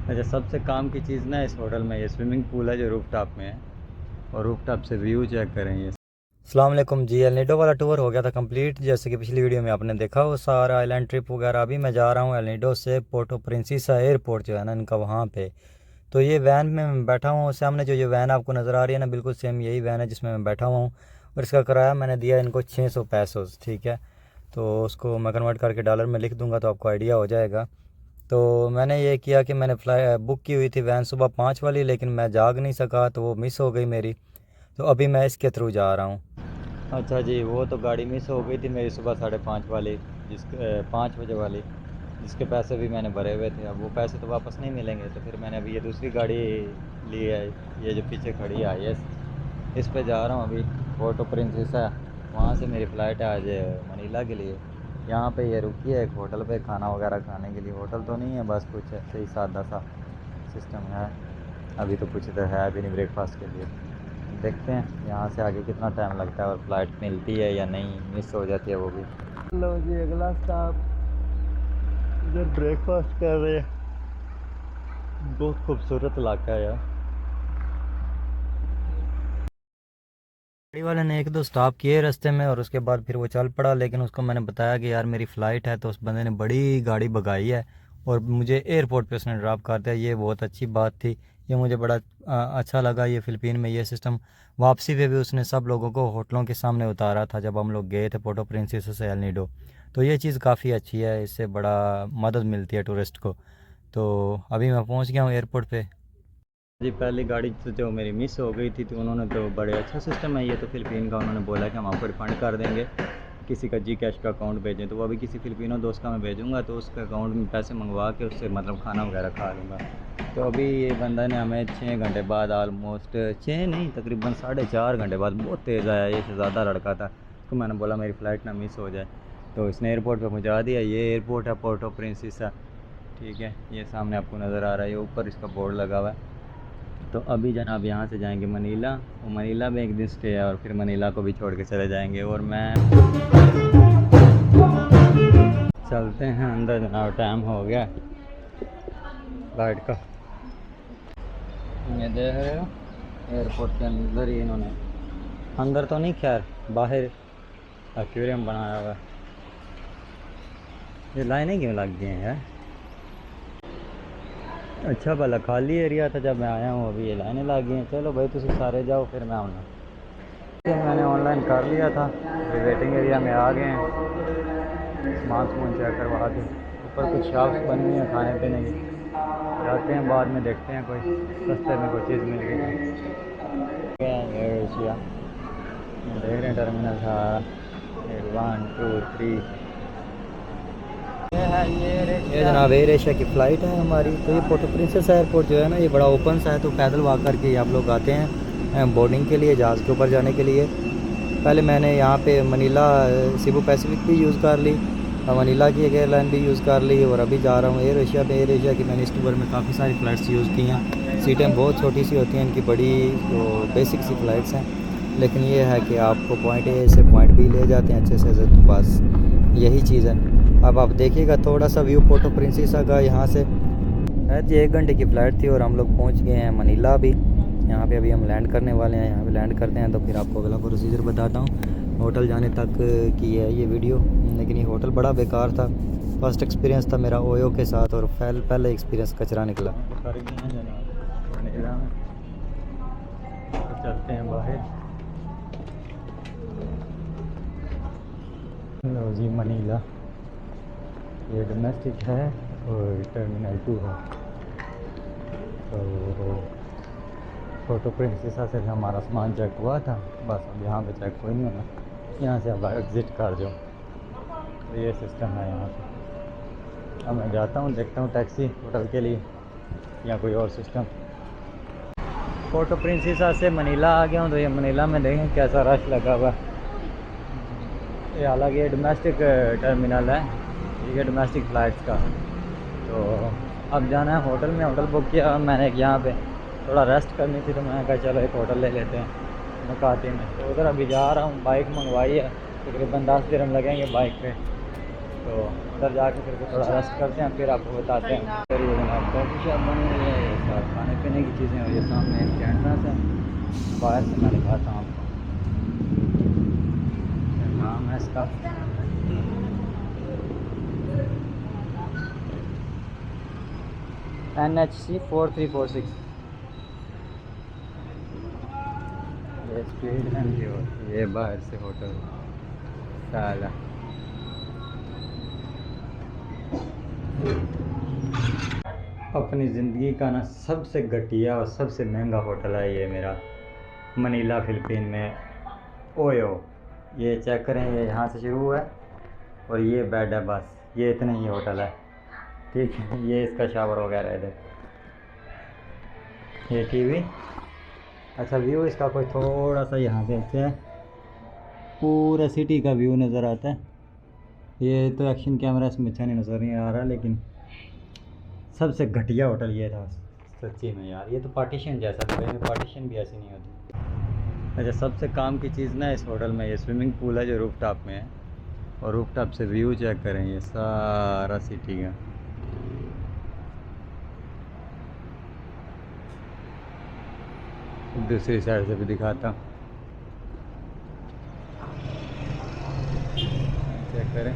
अच्छा, सबसे काम की चीज़ ना इस होटल में ये स्विमिंग पूल है जो रूफ टॉप में है, और रूफ टॉप से व्यू चेक करें ये। अस्सलाम वालेकुम जी। एल निडो वाला टूर हो गया था कंप्लीट, जैसे कि पिछली वीडियो में आपने देखा वो सारा आइलैंड ट्रिप वगैरह। अभी मैं जा रहा हूँ एल निडो से पोर्टो प्रिंसेसा एयरपोर्ट जो है ना इनका, वहाँ पे। तो ये वैन में मैं बैठा हूँ, सामने जो ये वैन आपको नज़र आ रही है ना, बिल्कुल सेम यही वैन है जिसमें मैं बैठा हुआ हूँ। और इसका किराया मैंने दिया इनको 600 पैसोस, ठीक है। तो उसको मैं कन्वर्ट करके डॉलर में लिख दूंगा तो आपको आइडिया हो जाएगा। तो मैंने ये किया कि मैंने फ्लाई बुक की हुई थी वैन सुबह 5 वाली, लेकिन मैं जाग नहीं सका तो वो मिस हो गई मेरी। तो अभी मैं इसके थ्रू जा रहा हूँ। अच्छा जी, वो तो गाड़ी मिस हो गई थी मेरी सुबह 5:30 वाली, 5 बजे वाली, जिसके पैसे भी मैंने भरे हुए थे। अब वो पैसे तो वापस नहीं मिलेंगे, तो फिर मैंने अभी ये दूसरी गाड़ी ली है, ये जो पीछे खड़ी है IS, इस पे जा रहा हूँ अभी। पोर्टो प्रिंसेसा, वहाँ से मेरी फ़्लाइट है आज मनीला के लिए। यहाँ पे ये रुकी है एक होटल पे खाना वगैरह खाने के लिए। होटल तो नहीं है, बस कुछ ऐसे ही सादा सा सिस्टम है। अभी तो कुछ तो है भी नहीं ब्रेकफास्ट के लिए। देखते हैं यहाँ से आगे कितना टाइम लगता है और फ्लाइट मिलती है या नहीं, मिस हो जाती है वो भी। लो जी, अगला स्टॉप, इधर ब्रेकफास्ट कर रहे हैं। बहुत खूबसूरत इलाका है यार। गाड़ी वाले ने एक दो स्टॉप किए रास्ते में और उसके बाद फिर वो चल पड़ा, लेकिन उसको मैंने बताया कि यार मेरी फ़्लाइट है, तो उस बंदे ने बड़ी गाड़ी भगाई है और मुझे एयरपोर्ट पे उसने ड्रॉप कर दिया। ये बहुत अच्छी बात थी, ये मुझे बड़ा अच्छा लगा। ये फ़िलिपीन में ये सिस्टम। वापसी पे भी उसने सब लोगों को होटलों के सामने उतारा था जब हम लोग गए थे पोर्टो प्रिंसेसा से एल निडो। तो ये चीज़ काफ़ी अच्छी है, इससे बड़ा मदद मिलती है टूरिस्ट को। तो अभी मैं पहुँच गया हूँ एयरपोर्ट पे जी। पहली गाड़ी तो जो मेरी मिस हो गई थी, तो उन्होंने तो बड़े अच्छा सिस्टम है ये तो फ़िलिपीन का। उन्होंने बोला कि हम आपको रिफ़ंड कर देंगे, किसी का जी कैश का अकाउंट भेजें। तो वो अभी किसी फ़िलिपिनो दोस्त का मैं भेजूँगा, तो उसके अकाउंट में पैसे मंगवा के उससे मतलब खाना वगैरह खा लूँगा। तो अभी ये बंदा ने हमें 6 घंटे बाद, ऑलमोस्ट 6 नहीं, तकरीबन 4.5 घंटे बाद, बहुत तेज़ आया ये शहज़ादा लड़का था। उसको मैंने बोला मेरी फ़्लाइट ना मिस हो जाए, तो इसने एयरपोर्ट पर पहुँचा दिया। ये एयरपोर्ट है पोर्टो प्रिंसेसा, ठीक है। ये सामने आपको नज़र आ रहा है, ये ऊपर इसका बोर्ड लगा हुआ है। तो अभी जनाब यहाँ से जाएंगे मनीला, और मनीला में एक दिन स्टे है, और फिर मनीला को भी छोड़ के चले जाएंगे। और मैं चलते हैं अंदर जनाब, टाइम हो गया फ्लाइट का। ये देख रहे हो एयरपोर्ट के अंदर ही इन्होंने, अंदर तो नहीं खैर, बाहर एक्वेरियम बनाया हुआ है। ये लाइनें क्यों लग गई हैं यार? अच्छा भला खाली एरिया था जब मैं आया हूँ, अभी ये लाइनें लग गई हैं। चलो भाई तुम सारे जाओ, फिर मैं आऊँगा। मैंने ऑनलाइन कर लिया था, अभी वेटिंग एरिया में आ गए हैं। सामान चेक करवा के, ऊपर कुछ शॉप्स बनी हुई हैं खाने पीने की, जाते हैं बाद में, देखते हैं कोई सस्ते में कोई चीज़ मिल गई तो। एयर एशिया देख रहे हैं, टर्मिनल था 1 2 3। ये जनाब एयर एशिया की फ़्लाइट है हमारी। तो ये पोर्टो प्रिंसेसा एयरपोर्ट जो है ना, ये बड़ा ओपन सा है, तो पैदल वॉक करके आप लोग आते हैं बोर्डिंग के लिए, जहाज़ के ऊपर जाने के लिए। पहले मैंने यहाँ पे मनीला सिबू पैसिफिक भी यूज़ कर ली, मनीला की एक एयरलाइन भी यूज़ कर ली, और अभी जा रहा हूँ एयर एशिया पे। एयर एशिया की मैंने इस टूर में काफ़ी सारी फ़्लाइट्स यूज़ की हैं। सीटें बहुत छोटी सी होती हैं इनकी, बड़ी तो बेसिक सी फ़्लाइट्स हैं, लेकिन ये है कि आपको पॉइंट ए से पॉइंट बी ले जाते हैं अच्छे से, तो बस यही चीज़ है। अब आप देखिएगा थोड़ा सा व्यू पोर्टो प्रिंसेसा का यहाँ से। शायद ये 1 घंटे की फ़्लाइट थी और हम लोग पहुँच गए हैं मनीला अभी। यहाँ पे अभी हम लैंड करने वाले हैं, यहाँ पे लैंड करते हैं तो फिर आपको अगला प्रोसीजर बताता हूँ। होटल जाने तक की है ये वीडियो, लेकिन ये होटल बड़ा बेकार था। फर्स्ट एक्सपीरियंस था मेरा ओयो के साथ, और पहले एक्सपीरियंस कचरा निकला। तो चलते हैं बाहर। लो जी मनीला, ये डोमेस्टिक है और टर्मिनल 2 है। तो फोटो प्रिंसेसा से हमारा सामान चेक हुआ था, बस अब यहाँ पे चेक कोई नहीं होना, यहाँ से अब एग्ज़िट कर जाओ। तो ये सिस्टम है यहाँ पे। अब मैं जाता हूँ, देखता हूँ टैक्सी होटल के लिए या कोई और सिस्टम। पोर्टो प्रिंसेसा से मनीला आ गया हूँ, तो ये मनीला में देखें कैसा रश लगा हुआ। ये हालांकि ये डोमेस्टिक टर्मिनल है, ठीक है, डोमेस्टिक फ़्लाइट्स का। तो अब जाना है होटल में, होटल बुक किया मैंने एक यहाँ पे, थोड़ा रेस्ट करनी थी, तो मैंने कहा चलो एक होटल ले लेते हैं मकाती में। तो उधर अभी जा रहा हूँ, बाइक मंगवाई है, तकरीबन 10 दिरहम लगेंगे बाइक पे। तो उधर जाके फिर थोड़ा रेस्ट करते हैं, फिर आपको बताते हैं। फिर ये कॉफ़ी शॉप बनी हुई है, ये साथ खाने पीने की चीज़ें, और ये सामने एक एंट्रेंस है। बाहर से मैं दिखाता हूँ आपको, क्या नाम है इसका, NHC 4346। ये स्ट्रीट है व्यू, ये बाहर से होटल साला। अपनी ज़िंदगी का ना सबसे घटिया और सबसे महंगा होटल है ये मेरा, मनीला फ़िलिपीन में ओयो। ये चेक करें, ये यहाँ से शुरू हुआ है और ये बेड है, बस ये इतना ही होटल है, ठीक है। ये इसका शावर वगैरह है, इधर ये टीवी। अच्छा व्यू इसका कोई थोड़ा सा यहाँ से अच्छा है, पूरा सिटी का व्यू नज़र आता है। ये तो एक्शन कैमरा इसमें अच्छा नहीं नज़र नहीं आ रहा, लेकिन सबसे घटिया होटल ये था सच्ची में यार। ये तो पार्टीशन जैसा था, में पार्टीशन भी ऐसी नहीं होती। अच्छा सबसे काम की चीज़ ना इस होटल में ये स्विमिंग पूल है जो रूफ टॉप में है, और रूफ टॉप से व्यू चेक करें ये सारा सिटी का। दूसरी साइड से भी दिखाता हूँ, चेक करें।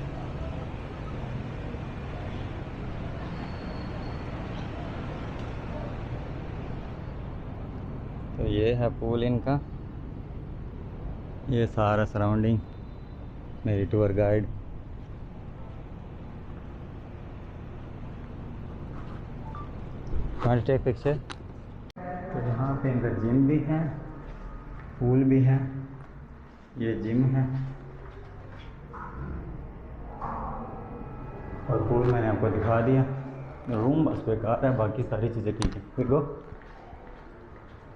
तो ये है पूल इनका, ये सारा सराउंडिंग मेरी tour guide. Can't take picture. तो यहाँ पे इनका जिम भी है, पूल भी है, ये जिम है और पूल मैंने आपको दिखा दिया। रूम बस बेकार है, बाकी सारी चीज़ें ठीक है। फिर गो